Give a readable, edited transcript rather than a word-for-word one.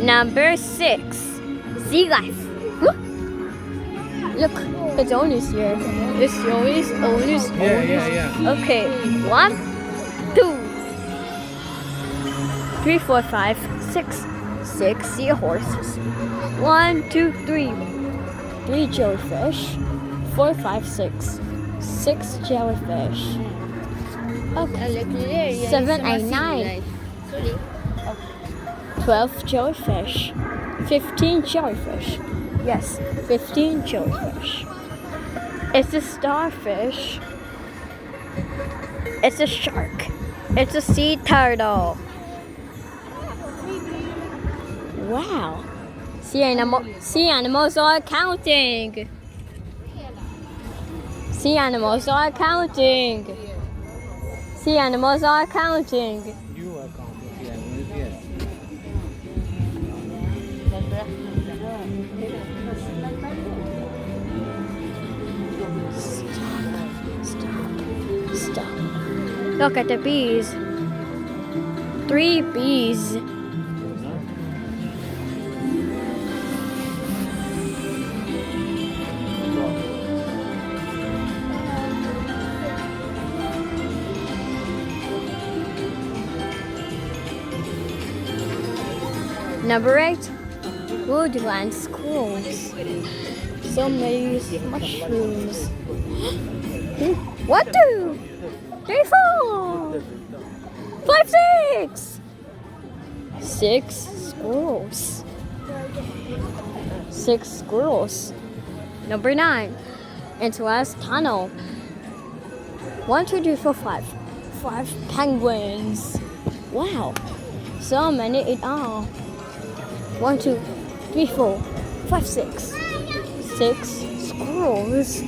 Number 6. Sea life. Look, it's always here. It's always. Yeah. Okay, 1, 2, 3, 4, 5, 6. 6 seahorses. 1, 2, 3. 3 jellyfish. 4, 5, 6. 6 jellyfish. Okay. 7, 8, 9. 12 jellyfish. 15 jellyfish. Yes, 15 jellyfish. It's a starfish. It's a shark. It's a sea turtle. Wow. Sea animals are counting. Sea animals are counting. Sea animals are counting. You are counting the animals, yes. Stop. Look at the bees. 3 bees. Number 8. Woodland squirrels. So many mushrooms. 1, 2, 3, 4, 5, 6. 6 squirrels. 6 squirrels. Number 9. Endless tunnel. 1, 2, 3, 4, 5. 5 penguins. Wow. So many in all. 1, 2, 3, 4, 5, 6. 6 squirrels.